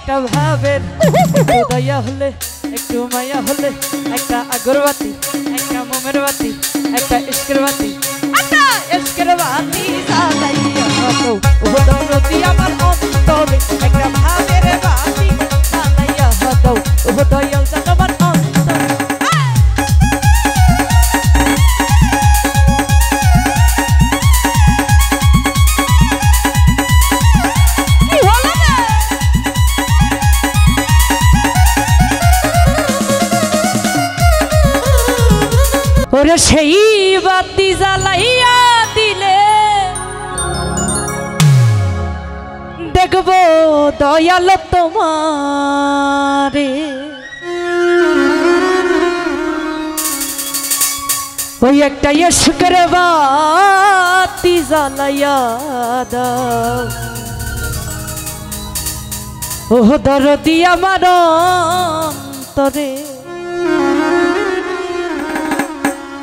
একটা ভাবের দয়া হলে একটু মায়া হলে একটা আগরবাতি একটা মোমের বাতি একটা ইশকের বাতি একটা ইশকের বাতি জ্বালাইয়া দাও ও দরদি আমার অন্তরে একটা ভাবের বাতি জ্বালাইয়া দাও ও দয়াল চাঁদ আমার অন্তরে ওরে সেই বাতি জ্বালাইয়া দিলে দেখবো দয়াল তোমারে ওই একটা ইশকের বাতি জ্বালাইয়া দাও ও দরদি আমার অন্তরে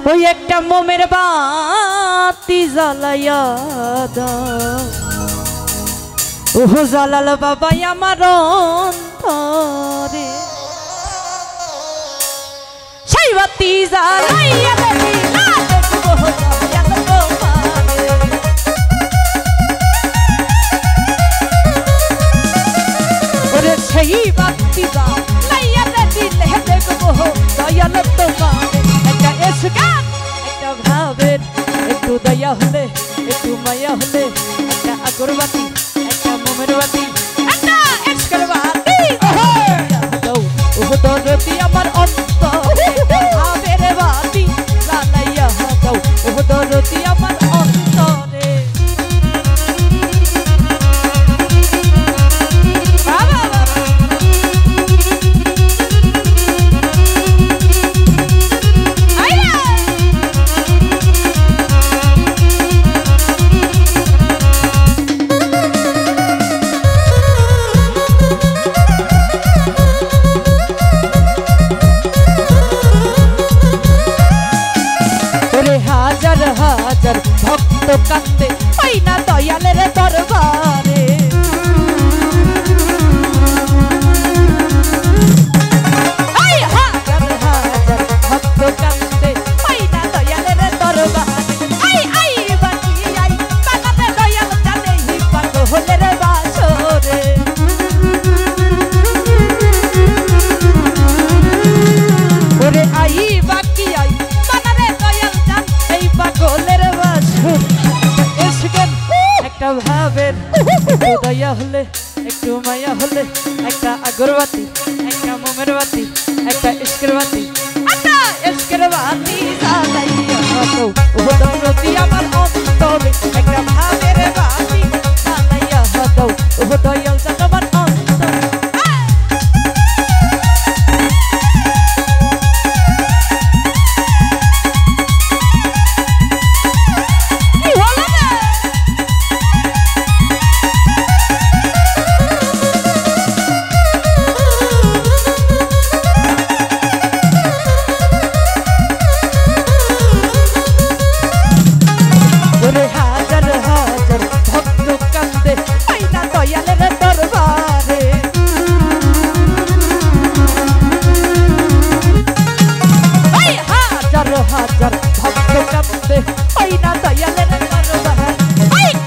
ওই একটা মোমের বাতি জ্বালাইয়া দাও ও জালাল বাবা আমার অন্তরে সেই বাতি জ্বালাইয়া দিলা দেখবো দয়াল তোমারে ওরে সেই বাতি জ্বালাইয়া দিলে দেখবো দয়াল তোমারে একটা ইশকার একটা ভাবের একটু দয়া হলে একটু মায়া হলে একটা আগরবাতি একটা মোমের বাতি একটা ইশকের বাতি দাও ও দরদি আমার অন্তরে ভাবের বাতি জ্বালাইয়া দাও ও দরদি আমার অন্তরে হাজার হাজার ভক্ত কান্দে ওই না দয়ালের দরবারে হাজার হাজার ভক্ত কান্দে ওই না দয়ালের দরবারে আই বাকি আই বানাতে দয়াল জানে হি পাগলের বাসরে ওরে আই বাকি আই পাগলের বাসর ইশকের একটা ভাবের দয়া হলে একটু মায়া হলে একটা আগরবাতি একটা মোমের বাতি একটা ইশকের বাতি একটা ইশকের বাতি জ্বালাইয়া দাও ও দরদি আমার অন্তরে একটা ভাবের বাতি জ্বালাইয়া দাও ও দয়াল চাঁদ আমার অন্তরে হাজার হাজার ভক্ত কান্দে ওই না দয়ালের দরবারে হাজার হাজার ভক্ত কান্দে ওই না দয়ালের দরবারে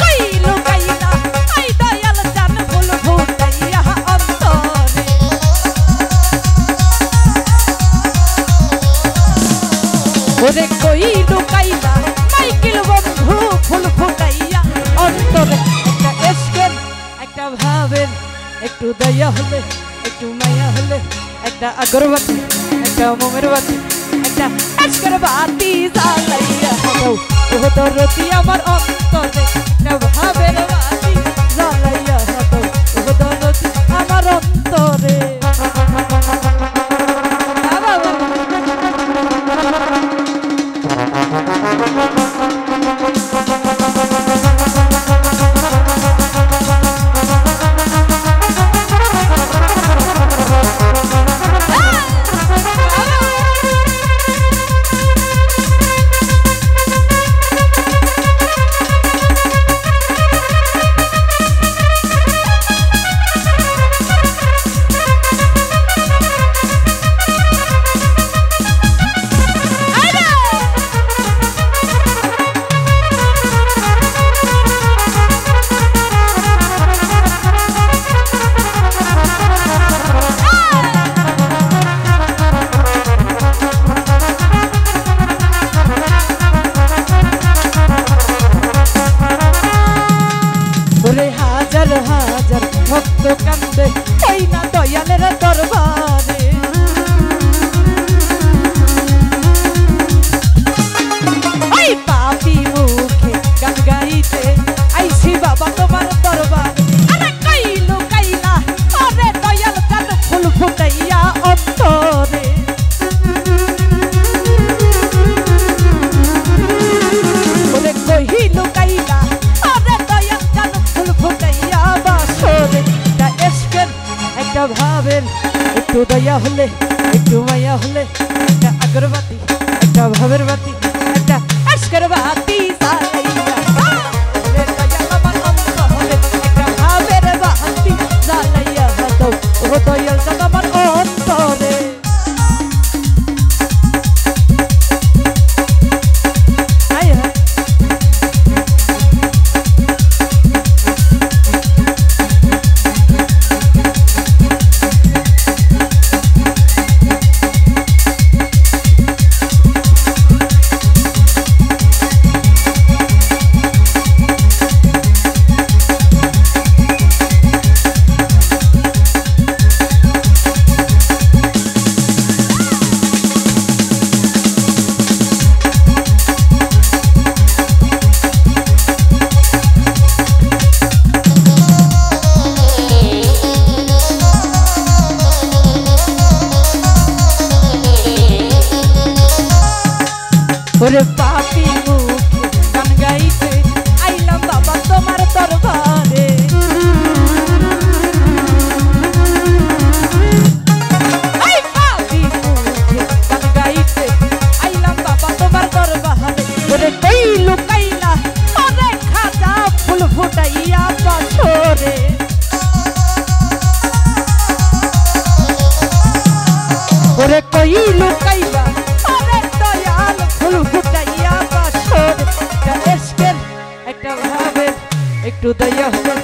কই লুকাইলা ওই দয়াল জান ফুল ফুটাইয়া অন্তরে ওরে কই লুকাইলা মাইকেল বন্ধু ফুল ফুটাইয়া অন্তরে একটা ইশকের একটা ভাবের একটু দয়া হলে একটু মায়া হলে একটা আগরবাতি একটা মোমের বাতি একটা ইশকের বাতি জ্বালাইয়া দাও ও দরদি আমার অন্তরে একটা ভাবের বাতি জ্বালাইয়া দাও ও দরদি আমার অন্তরে হাজার ভক্ত কান্দে ওই না দয়ালের দরবারে। ওই পাপি মুখে গান গাইতে আইছি বাবা তোমার দরবার। আরে কইলো কাইলা ওরে দয়াল গান ফুল ফুটাইয়া অন্তরে। ওরে কইলো কাইলা ওরে দয়াল গান ফুল ফুটাইয়া বাসরে। তা এসকের একটা ভাবের একটু দয়া হলে একটু মায়া হলে একটা আগরবাতি একটা ভাবের বাতি একটা আজকের বাতি জ্বালাইয়া ওরে দয়াল আমার অন্তরে একটা ভাবের বাতি জ্বালাইয়া দাও ও দয়াল জান আমার অন্তরে। হায় হায় ওরে পাপি মুখে গান গাইতে আইলাম বাবা তোমার দরবারে। এই পাপি মুখে গান গাইতে আইলাম বাবা তোমার দরবারে। ওরে কইলো কাইলা ওরে খাজা ফুল ফুটাইয়া বাসরে। ওরে কইলো কাইলা ফুল ফুটাইয়া বাসরে। এসকের একটা ভাবের একটু দয়া হলে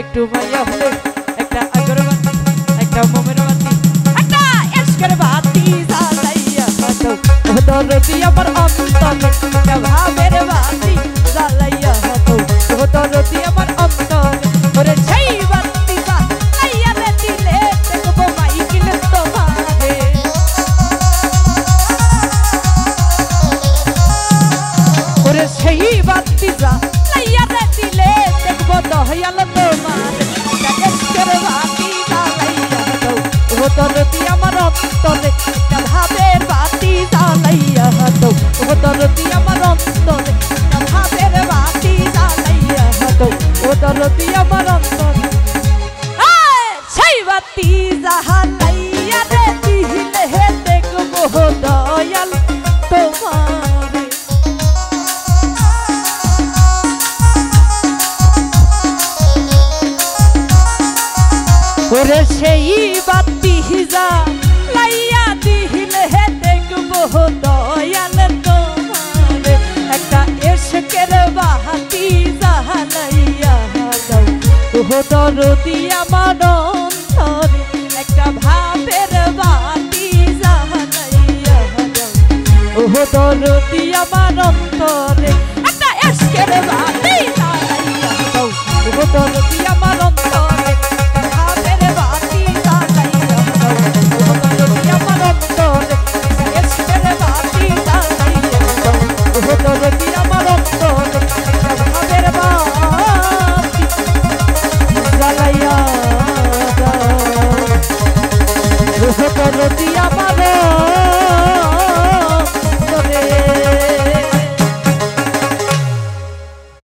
একটু মায়া হলে একটা আগরবাতি একটা মোমের বাতি একটা এসকের বাতি জ্বালাইয়া দাও ও দরদি আমার অন্তরে। একটা ভাবের বাতি জ্বালাইয়া দাও ও দরদি আমার অন্তরে। ওরে সেই বাতি জ্বালাইয়া রে দিলে দেখবো মাইকিল তোমারে। ওরে সেই বাতি জ্বালাইয়া রে দিলে দেখবো দয়াল তোমার। এসকের বাতি জ্বালাইয়া দাও ও দরদি আমার অন্তরে। একটা ভাবের বাতি জ্বালাইয়া দাও ও দরদি আমার অন্তরে। একটা ভাবের বাতি জ্বালাইয়া দাও ও দরদি আমার অন্তরে। সেই বাতি জ্বালাইয়া রে দিলে দেখবো দয়াল তোমার। ওরে সেই বাতি জ্বালাইয়া দিলে দেখবো দয়াল তোমার। একটা এসকের বাতি জ্বালাইয়া দাও ও দরদি আমার অন্তরে। একটা ভাবের বাতি জ্বালাইয়া দাও ও দরদি আমার অন্তরে। একটা এসকের বাতি